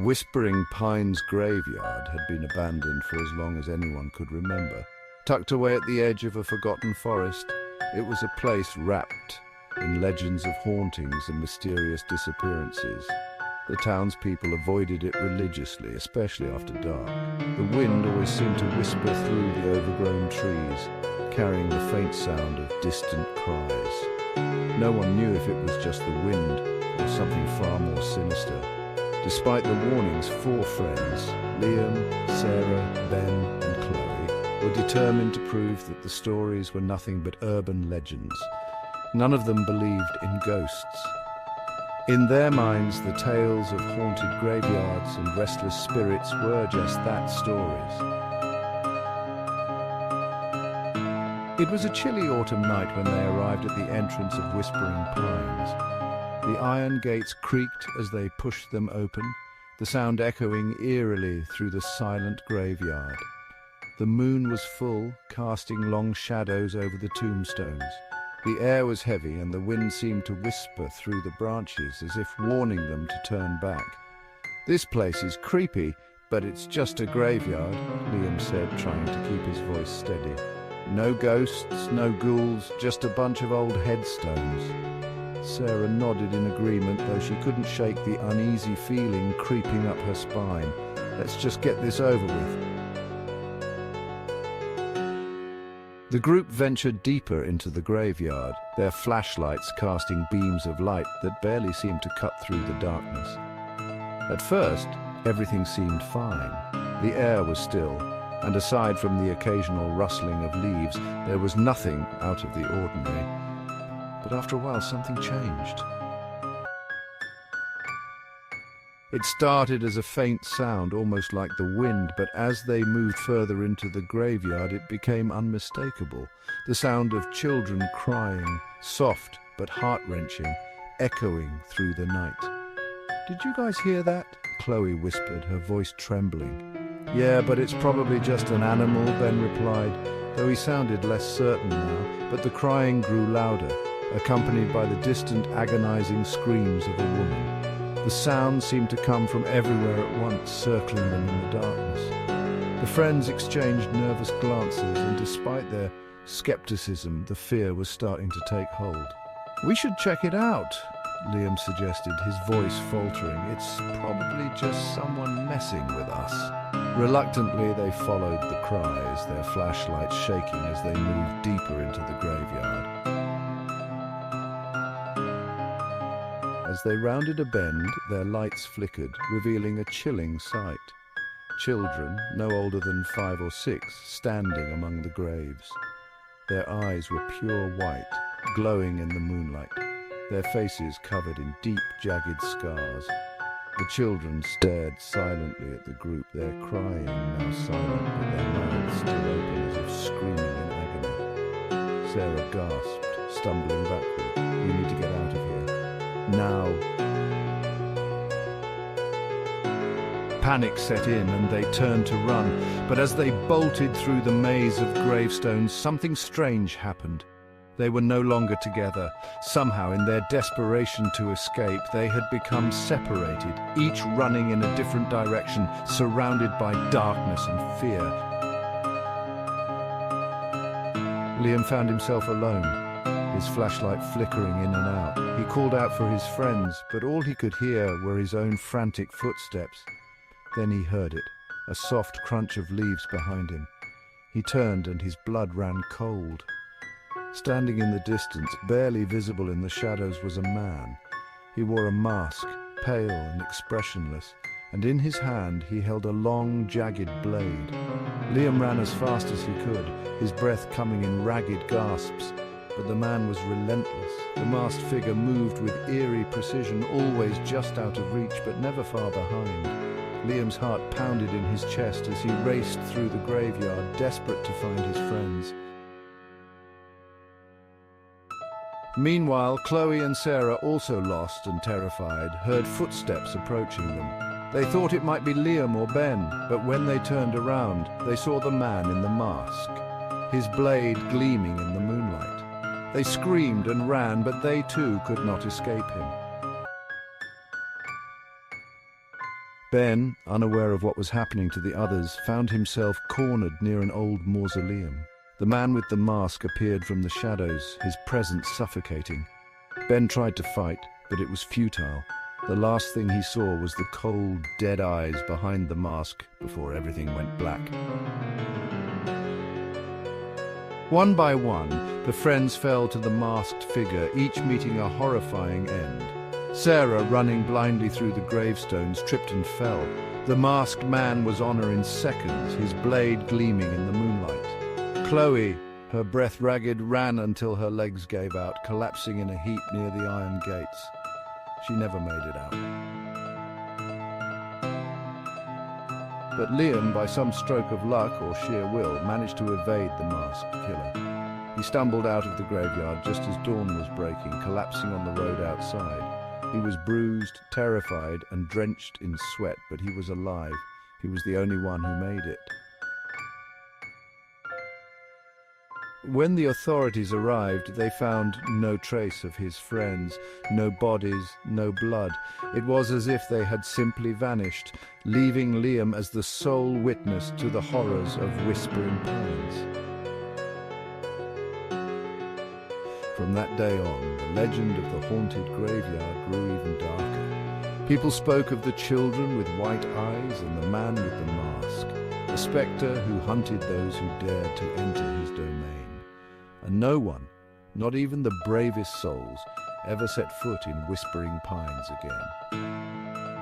Whispering Pines graveyard had been abandoned for as long as anyone could remember. Tucked away at the edge of a forgotten forest, it was a place wrapped in legends of hauntings and mysterious disappearances. The townspeople avoided it religiously, especially after dark. The wind always seemed to whisper through the overgrown trees, carrying the faint sound of distant cries. No one knew if it was just the wind or something far more sinister. Despite the warnings, 4 friends, Liam, Sarah, Ben, and Chloe, were determined to prove that the stories were nothing but urban legends. None of them believed in ghosts. In their minds, the tales of haunted graveyards and restless spirits were just that, stories. It was a chilly autumn night when they arrived at the entrance of Whispering Pines. The iron gates creaked as they pushed them open, the sound echoing eerily through the silent graveyard. The moon was full, casting long shadows over the tombstones. The air was heavy and the wind seemed to whisper through the branches as if warning them to turn back. "This place is creepy, but it's just a graveyard," Liam said, trying to keep his voice steady. "No ghosts, no ghouls, just a bunch of old headstones." Sarah nodded in agreement, though she couldn't shake the uneasy feeling creeping up her spine. "Let's just get this over with." The group ventured deeper into the graveyard, their flashlights casting beams of light that barely seemed to cut through the darkness. At first, everything seemed fine. The air was still, and aside from the occasional rustling of leaves, there was nothing out of the ordinary. But after a while, something changed. It started as a faint sound, almost like the wind, but as they moved further into the graveyard, it became unmistakable. The sound of children crying, soft but heart-wrenching, echoing through the night. "Did you guys hear that?" Chloe whispered, her voice trembling. "Yeah, but it's probably just an animal," Ben replied, though he sounded less certain now. But the crying grew louder, accompanied by the distant, agonizing screams of a woman. The sound seemed to come from everywhere at once, circling them in the darkness. The friends exchanged nervous glances, and despite their skepticism, the fear was starting to take hold. "We should check it out," Liam suggested, his voice faltering. "It's probably just someone messing with us." Reluctantly, they followed the cries, their flashlights shaking as they moved deeper into the graveyard. As they rounded a bend, their lights flickered, revealing a chilling sight. Children, no older than 5 or 6, standing among the graves. Their eyes were pure white, glowing in the moonlight, their faces covered in deep, jagged scars. The children stared silently at the group, their crying now silent, but their mouths still open as if screaming in agony. Sarah gasped, stumbling backward. "We need to get out of here. Now." Panic set in and they turned to run, but as they bolted through the maze of gravestones, something strange happened. They were no longer together. Somehow, in their desperation to escape, they had become separated, each running in a different direction, surrounded by darkness and fear. Liam found himself alone, his flashlight flickering in and out. He called out for his friends, but all he could hear were his own frantic footsteps. Then he heard it, a soft crunch of leaves behind him. He turned and his blood ran cold. Standing in the distance, barely visible in the shadows, was a man. He wore a mask, pale and expressionless, and in his hand he held a long, jagged blade. Liam ran as fast as he could, his breath coming in ragged gasps. But the man was relentless. The masked figure moved with eerie precision, always just out of reach, but never far behind. Liam's heart pounded in his chest as he raced through the graveyard, desperate to find his friends. Meanwhile, Chloe and Sarah, also lost and terrified, heard footsteps approaching them. They thought it might be Liam or Ben, but when they turned around, they saw the man in the mask, his blade gleaming in the moonlight. They screamed and ran, but they too could not escape him. Ben, unaware of what was happening to the others, found himself cornered near an old mausoleum. The man with the mask appeared from the shadows, his presence suffocating. Ben tried to fight, but it was futile. The last thing he saw was the cold, dead eyes behind the mask before everything went black. One by one, the friends fell to the masked figure, each meeting a horrifying end. Sarah, running blindly through the gravestones, tripped and fell. The masked man was on her in seconds, his blade gleaming in the moonlight. Chloe, her breath ragged, ran until her legs gave out, collapsing in a heap near the iron gates. She never made it out. But Liam, by some stroke of luck or sheer will, managed to evade the masked killer. He stumbled out of the graveyard just as dawn was breaking, collapsing on the road outside. He was bruised, terrified, and drenched in sweat, but he was alive. He was the only one who made it. When the authorities arrived, they found no trace of his friends, no bodies, no blood. It was as if they had simply vanished, leaving Liam as the sole witness to the horrors of Whispering Pines. From that day on, the legend of the haunted graveyard grew even darker. People spoke of the children with white eyes and the man with the mask, a spectre who hunted those who dared to enter his domain. And no one, not even the bravest souls, ever set foot in Whispering Pines again.